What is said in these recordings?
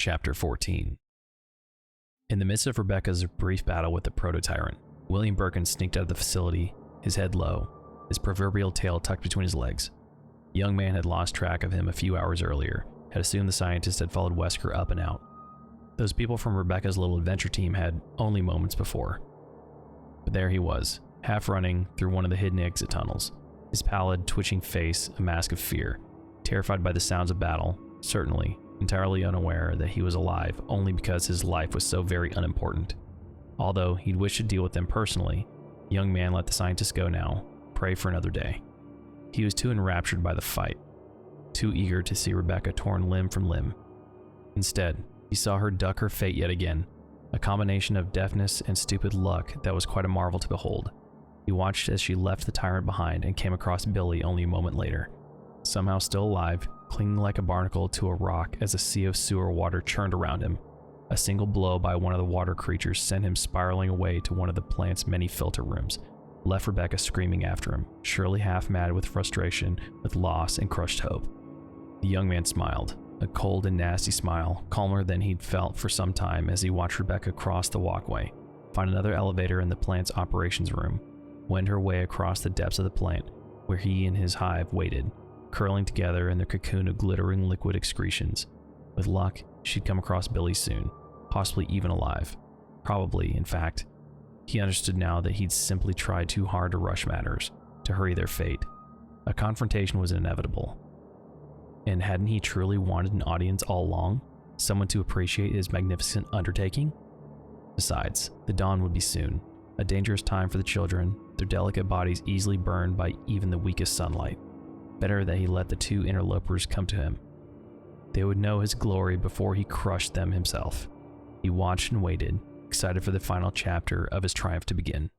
Chapter 14. In the midst of Rebecca's brief battle with the proto-tyrant, William Birkin sneaked out of the facility, his head low, his proverbial tail tucked between his legs. The young man had lost track of him a few hours earlier, had assumed the scientist had followed Wesker up and out. Those people from Rebecca's little adventure team had only moments before. But there he was, half running through one of the hidden exit tunnels, his pallid, twitching face a mask of fear, terrified by the sounds of battle, certainly entirely unaware that he was alive only because his life was so very unimportant. Although he'd wished to deal with them personally, the young man let the scientist go now, pray for another day. He was too enraptured by the fight, too eager to see Rebecca torn limb from limb. Instead, he saw her duck her fate yet again, a combination of deafness and stupid luck that was quite a marvel to behold. He watched as she left the tyrant behind and came across Billy only a moment later, somehow still alive, clinging like a barnacle to a rock as a sea of sewer water churned around him. A single blow by one of the water creatures sent him spiraling away to one of the plant's many filter rooms, left Rebecca screaming after him, surely half mad with frustration, with loss and crushed hope. The young man smiled, a cold and nasty smile, calmer than he'd felt for some time as he watched Rebecca cross the walkway, find another elevator in the plant's operations room, wend her way across the depths of the plant, where he and his hive waited, curling together in their cocoon of glittering liquid excretions. With luck, she'd come across Billy soon, possibly even alive. Probably, in fact. He understood now that he'd simply tried too hard to rush matters, to hurry their fate. A confrontation was inevitable. And hadn't he truly wanted an audience all along? Someone to appreciate his magnificent undertaking? Besides, the dawn would be soon, a dangerous time for the children, their delicate bodies easily burned by even the weakest sunlight. Better that he let the two interlopers come to him. They would know his glory before he crushed them himself. He watched and waited, excited for the final chapter of his triumph to begin.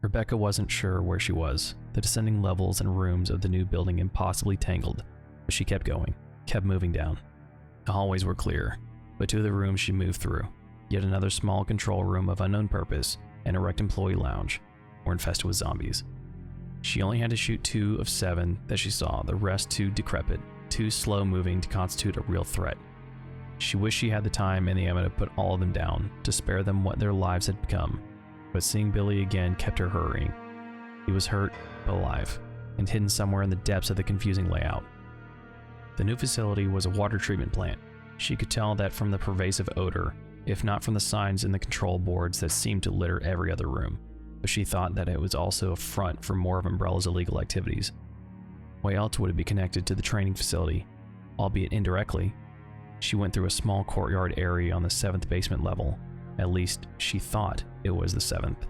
Rebecca wasn't sure where she was, the descending levels and rooms of the new building impossibly tangled, but she kept going, kept moving down. The hallways were clear, but two of the rooms she moved through, yet another small control room of unknown purpose, and a wrecked employee lounge, were infested with zombies. She only had to shoot 2 of 7 that she saw, the rest too decrepit, too slow-moving to constitute a real threat. She wished she had the time and the ammo to put all of them down, to spare them what their lives had become, but seeing Billy again kept her hurrying. He was hurt, but alive, and hidden somewhere in the depths of the confusing layout. The new facility was a water treatment plant. She could tell that from the pervasive odor, if not from the signs in the control boards that seemed to litter every other room. But she thought that it was also a front for more of Umbrella's illegal activities. Why else would it be connected to the training facility, albeit indirectly? She went through a small courtyard area on the 7th basement level. At least, she thought it was the 7th.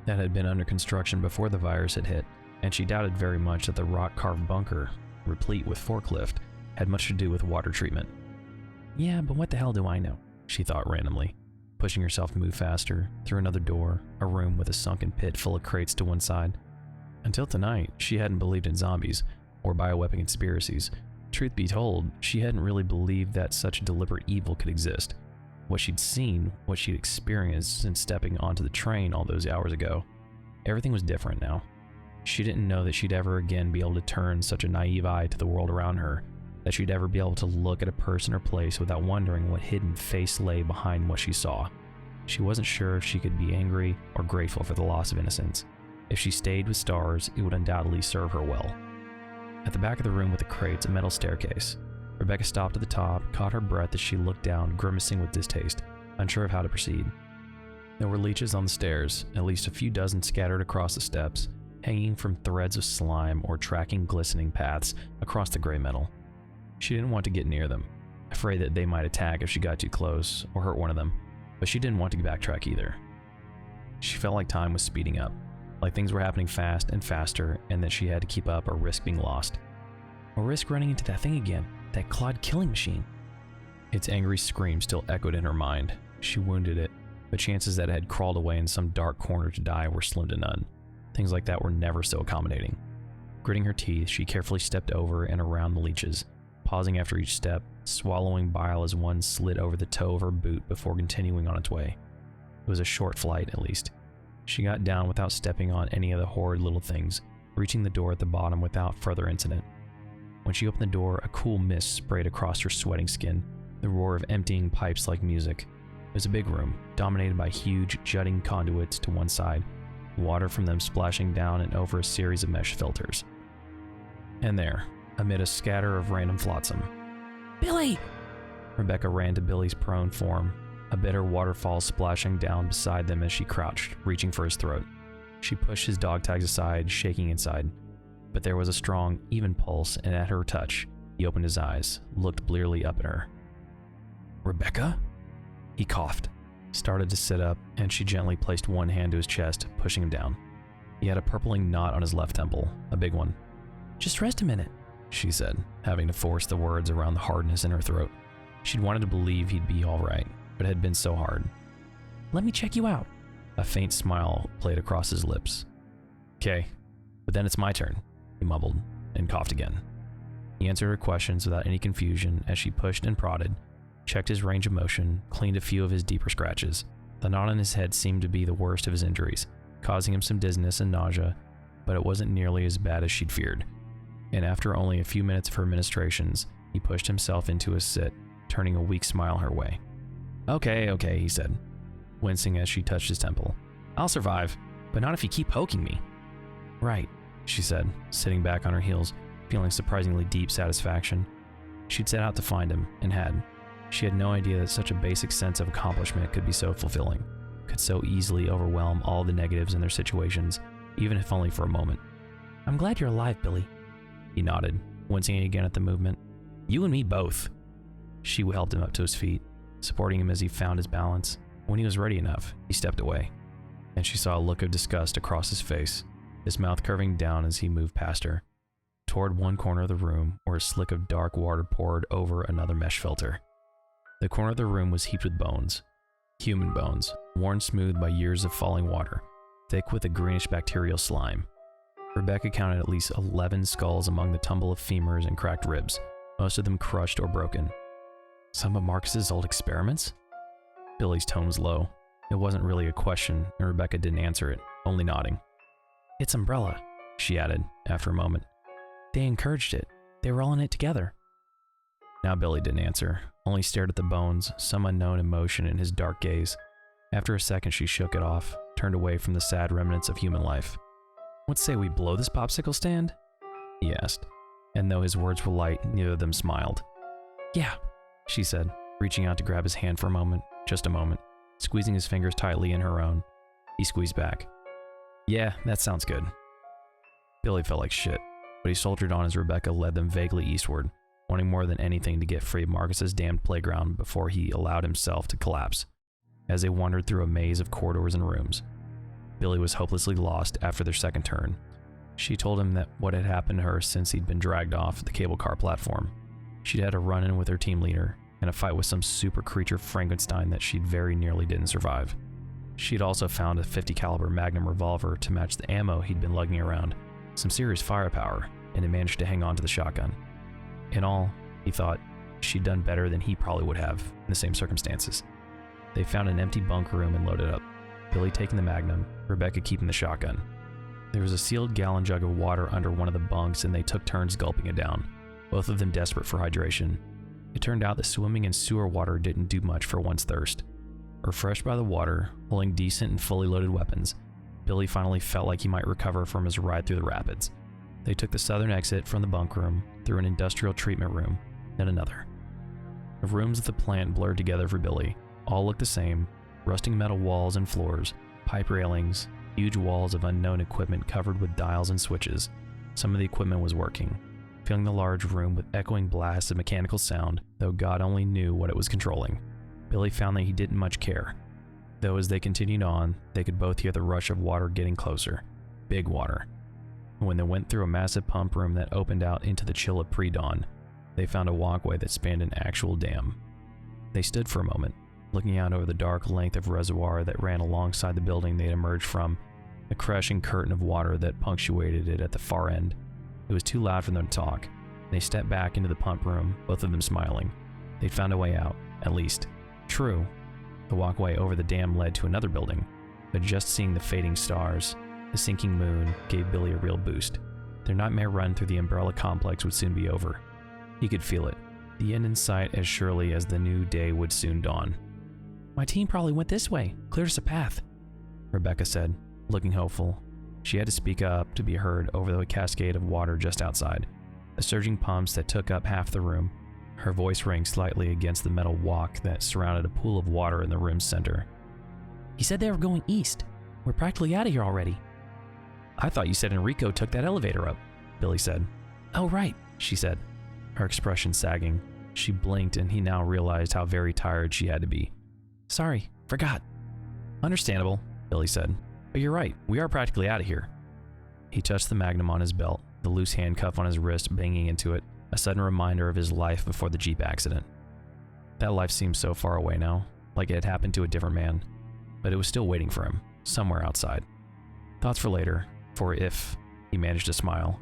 That had been under construction before the virus had hit, and she doubted very much that the rock-carved bunker, replete with forklift, had much to do with water treatment. Yeah, but what the hell do I know? She thought randomly, pushing herself to move faster, through another door, a room with a sunken pit full of crates to one side. Until tonight, she hadn't believed in zombies, or bioweapon conspiracies. Truth be told, she hadn't really believed that such deliberate evil could exist. What she'd seen, what she'd experienced since stepping onto the train all those hours ago, everything was different now. She didn't know that she'd ever again be able to turn such a naive eye to the world around her, that she'd ever be able to look at a person or place without wondering what hidden face lay behind what she saw. She wasn't sure if she could be angry or grateful for the loss of innocence. If she stayed with S.T.A.R.S, it would undoubtedly serve her well. At the back of the room with the crates, a metal staircase. Rebecca stopped at the top, caught her breath as she looked down, grimacing with distaste, unsure of how to proceed. There were leeches on the stairs, at least a few dozen scattered across the steps, hanging from threads of slime or tracking glistening paths across the gray metal. She didn't want to get near them, afraid that they might attack if she got too close or hurt one of them, but she didn't want to backtrack either. She felt like time was speeding up, like things were happening fast and faster, and that she had to keep up or risk being lost. Or risk running into that thing again, that clawed killing machine. Its angry scream still echoed in her mind. She wounded it, but chances that it had crawled away in some dark corner to die were slim to none. Things like that were never so accommodating. Gritting her teeth, she carefully stepped over and around the leeches, pausing after each step, swallowing bile as one slid over the toe of her boot before continuing on its way. It was a short flight, at least. She got down without stepping on any of the horrid little things, reaching the door at the bottom without further incident. When she opened the door, a cool mist sprayed across her sweating skin, the roar of emptying pipes like music. It was a big room, dominated by huge, jutting conduits to one side, water from them splashing down and over a series of mesh filters. And there, amid a scatter of random flotsam, "Billy!" Rebecca ran to Billy's prone form, a bitter waterfall splashing down beside them as she crouched, reaching for his throat. She pushed his dog tags aside, shaking inside. But there was a strong, even pulse, and at her touch, he opened his eyes, looked blearily up at her. "Rebecca?" He coughed, started to sit up, and she gently placed one hand to his chest, pushing him down. He had a purpling knot on his left temple, a big one. "Just rest a minute," she said, having to force the words around the hardness in her throat. She'd wanted to believe he'd be all right, but it had been so hard. "Let me check you out." A faint smile played across his lips. "Okay, but then it's my turn," he mumbled, and coughed again. He answered her questions without any confusion as she pushed and prodded, checked his range of motion, cleaned a few of his deeper scratches. The knot on his head seemed to be the worst of his injuries, causing him some dizziness and nausea, but it wasn't nearly as bad as she'd feared. And after only a few minutes of her ministrations, he pushed himself into a sit, turning a weak smile her way. Okay, he said, wincing as she touched his temple. "I'll survive, but not if you keep poking me." "Right," she said, sitting back on her heels, feeling surprisingly deep satisfaction. She'd set out to find him, and had. She had no idea that such a basic sense of accomplishment could be so fulfilling, could so easily overwhelm all the negatives in their situations, even if only for a moment. "I'm glad you're alive, Billy." He nodded, wincing again at the movement. "You and me both." She helped him up to his feet, supporting him as he found his balance. When he was ready enough, he stepped away, and she saw a look of disgust across his face, his mouth curving down as he moved past her, toward one corner of the room where a slick of dark water poured over another mesh filter. The corner of the room was heaped with bones, human bones, worn smooth by years of falling water, thick with a greenish bacterial slime. Rebecca counted at least 11 skulls among the tumble of femurs and cracked ribs, most of them crushed or broken. Some of Marcus's old experiments? Billy's tone was low. It wasn't really a question, and Rebecca didn't answer it, only nodding. "It's Umbrella," she added, after a moment. "They encouraged it. They were all in it together." Now Billy didn't answer, only stared at the bones, some unknown emotion in his dark gaze. After a second she shook it off, turned away from the sad remnants of human life. "What say we blow this popsicle stand?" he asked, and though his words were light, neither of them smiled. "Yeah," she said, reaching out to grab his hand for a moment, just a moment, squeezing his fingers tightly in her own. He squeezed back. "Yeah, that sounds good." Billy felt like shit, but he soldiered on as Rebecca led them vaguely eastward, wanting more than anything to get free of Marcus's damned playground before he allowed himself to collapse. As they wandered through a maze of corridors and rooms, Billy was hopelessly lost after their second turn. She told him that what had happened to her since he'd been dragged off the cable car platform. She'd had a run-in with her team leader, and a fight with some super creature Frankenstein that she'd very nearly didn't survive. She'd also found a .50 caliber Magnum revolver to match the ammo he'd been lugging around, some serious firepower, and had managed to hang on to the shotgun. In all, he thought, she'd done better than he probably would have in the same circumstances. They found an empty bunk room and loaded up, Billy taking the Magnum, Rebecca keeping the shotgun. There was a sealed gallon jug of water under one of the bunks, and they took turns gulping it down, both of them desperate for hydration. It turned out that swimming in sewer water didn't do much for one's thirst. Refreshed by the water, holding decent and fully loaded weapons, Billy finally felt like he might recover from his ride through the rapids. They took the southern exit from the bunk room, through an industrial treatment room, then another. The rooms of the plant blurred together for Billy. All looked the same, rusting metal walls and floors, pipe railings, huge walls of unknown equipment covered with dials and switches. Some of the equipment was working, filling the large room with echoing blasts of mechanical sound, though God only knew what it was controlling. Billy found that he didn't much care, though as they continued on, they could both hear the rush of water getting closer. Big water. When they went through a massive pump room that opened out into the chill of pre-dawn, they found a walkway that spanned an actual dam. They stood for a moment, looking out over the dark length of reservoir that ran alongside the building they had emerged from, a crashing curtain of water that punctuated it at the far end. It was too loud for them to talk. They stepped back into the pump room, both of them smiling. They'd found a way out, at least. True, the walkway over the dam led to another building, but just seeing the fading stars, the sinking moon, gave Billy a real boost. Their nightmare run through the Umbrella complex would soon be over. He could feel it, the end in sight as surely as the new day would soon dawn. "My team probably went this way, cleared us a path," Rebecca said, looking hopeful. She had to speak up to be heard over the cascade of water just outside, the surging pumps that took up half the room. Her voice rang slightly against the metal walk that surrounded a pool of water in the room's center. "He said they were going east. We're practically out of here already." "I thought you said Enrico took that elevator up," Billy said. "Oh, right," she said, her expression sagging. She blinked and he now realized how very tired she had to be. "Sorry, forgot." "Understandable," Billy said. "But you're right, we are practically out of here." He touched the magnum on his belt, the loose handcuff on his wrist banging into it, a sudden reminder of his life before the Jeep accident. That life seemed so far away now, like it had happened to a different man, but it was still waiting for him, somewhere outside. Thoughts for later, for if he managed to smile,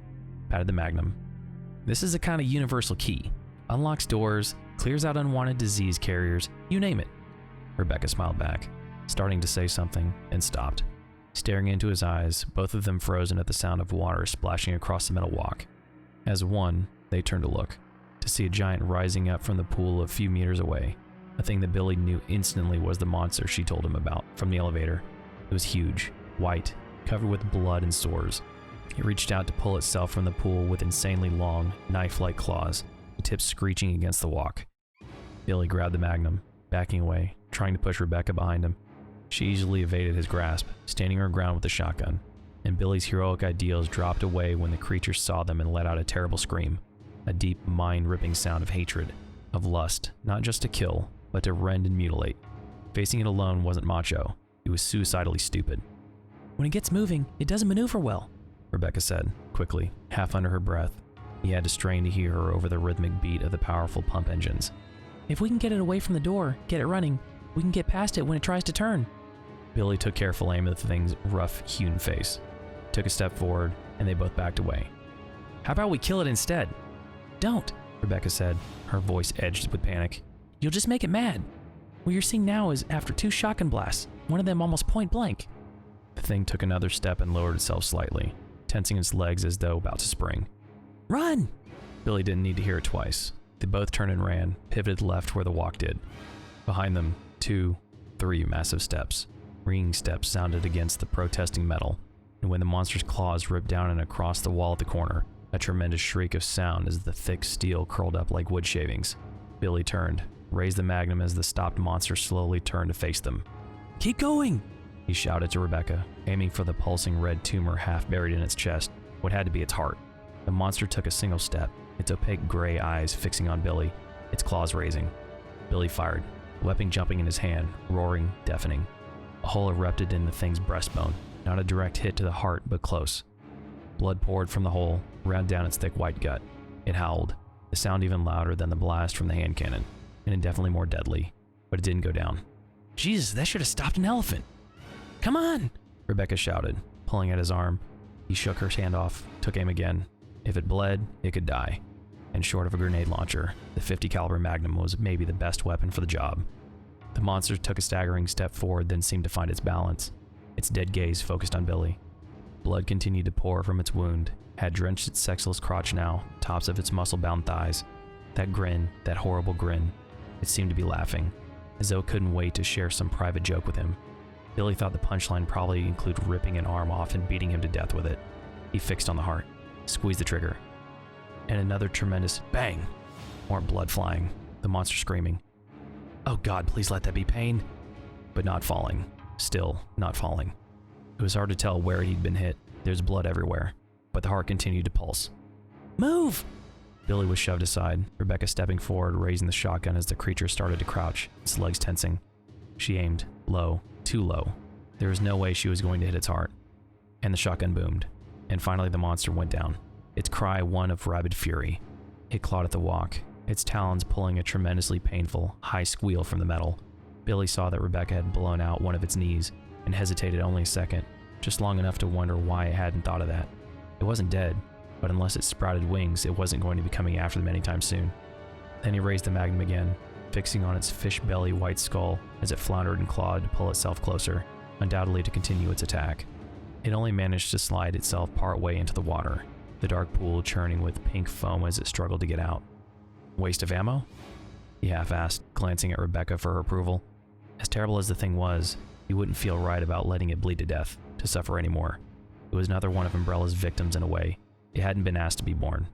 patted the magnum. "This is a kind of universal key. Unlocks doors, clears out unwanted disease carriers, you name it." Rebecca smiled back, starting to say something, and stopped. Staring into his eyes, both of them frozen at the sound of water splashing across the metal walk. As one, they turned to look, to see a giant rising up from the pool a few meters away, a thing that Billy knew instantly was the monster she told him about from the elevator. It was huge, white, covered with blood and sores. It reached out to pull itself from the pool with insanely long, knife-like claws, the tips screeching against the walk. Billy grabbed the magnum, backing away, trying to push Rebecca behind him. She easily evaded his grasp, standing her ground with the shotgun, and Billy's heroic ideals dropped away when the creature saw them and let out a terrible scream, a deep, mind-ripping sound of hatred, of lust, not just to kill, but to rend and mutilate. Facing it alone wasn't macho, it was suicidally stupid. "When it gets moving, it doesn't maneuver well," Rebecca said, quickly, half under her breath. He had to strain to hear her over the rhythmic beat of the powerful pump engines. "If we can get it away from the door, get it running, we can get past it when it tries to turn." Billy took careful aim at the thing's rough-hewn face, took a step forward, and they both backed away. "How about we kill it instead?" "Don't," Rebecca said, her voice edged with panic. "You'll just make it mad. What you're seeing now is after 2 shotgun blasts, one of them almost point blank." The thing took another step and lowered itself slightly, tensing its legs as though about to spring. "Run!" Billy didn't need to hear it twice. They both turned and ran, pivoted left where the walk did. Behind them, 2, 3 massive steps. Ringing steps sounded against the protesting metal, and when the monster's claws ripped down and across the wall at the corner, a tremendous shriek of sound as the thick steel curled up like wood shavings. Billy turned, raised the magnum as the stopped monster slowly turned to face them. "Keep going!" he shouted to Rebecca, aiming for the pulsing red tumor half buried in its chest, what had to be its heart. The monster took a single step, its opaque gray eyes fixing on Billy, its claws raising. Billy fired, weapon jumping in his hand, roaring, deafening. A hole erupted in the thing's breastbone, not a direct hit to the heart, but close. Blood poured from the hole, ran down its thick white gut. It howled, the sound even louder than the blast from the hand cannon, and indefinitely more deadly, but it didn't go down. "Jesus, that should have stopped an elephant!" "Come on!" Rebecca shouted, pulling at his arm. He shook her hand off, took aim again. If it bled, it could die. And short of a grenade launcher, the .50 caliber Magnum was maybe the best weapon for the job. The monster took a staggering step forward, then seemed to find its balance. Its dead gaze focused on Billy. Blood continued to pour from its wound, had drenched its sexless crotch now, tops of its muscle-bound thighs. That grin, that horrible grin, it seemed to be laughing, as though it couldn't wait to share some private joke with him. Billy thought the punchline probably included ripping an arm off and beating him to death with it. He fixed on the heart, squeezed the trigger. And another tremendous bang! More blood flying, the monster screaming. "Oh God, please let that be pain." But not falling. Still not falling. It was hard to tell where he'd been hit. There's blood everywhere. But the heart continued to pulse. "Move!" Billy was shoved aside, Rebecca stepping forward, raising the shotgun as the creature started to crouch, its legs tensing. She aimed, low, too low. There was no way she was going to hit its heart. And the shotgun boomed. And finally the monster went down, its cry one of rabid fury. It clawed at the walk, its talons pulling a tremendously painful, high squeal from the metal. Billy saw that Rebecca had blown out one of its knees and hesitated only a second, just long enough to wonder why it hadn't thought of that. It wasn't dead, but unless it sprouted wings, it wasn't going to be coming after them anytime soon. Then he raised the Magnum again, fixing on its fish belly white skull as it floundered and clawed to pull itself closer, undoubtedly to continue its attack. It only managed to slide itself part way into the water. the dark pool churning with pink foam as it struggled to get out. Waste of ammo? He half-asked, glancing at Rebecca for her approval. As terrible as the thing was, he wouldn't feel right about letting it bleed to death, to suffer anymore. It was another one of Umbrella's victims in a way. It hadn't been asked to be born.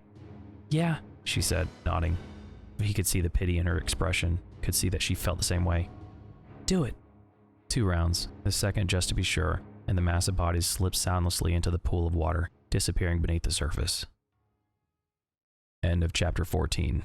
Yeah, she said, nodding. He could see the pity in her expression, could see that she felt the same way. Do it. 2 rounds, the second just to be sure, and the massive bodies slipped soundlessly into the pool of water, disappearing beneath the surface. End of chapter 14.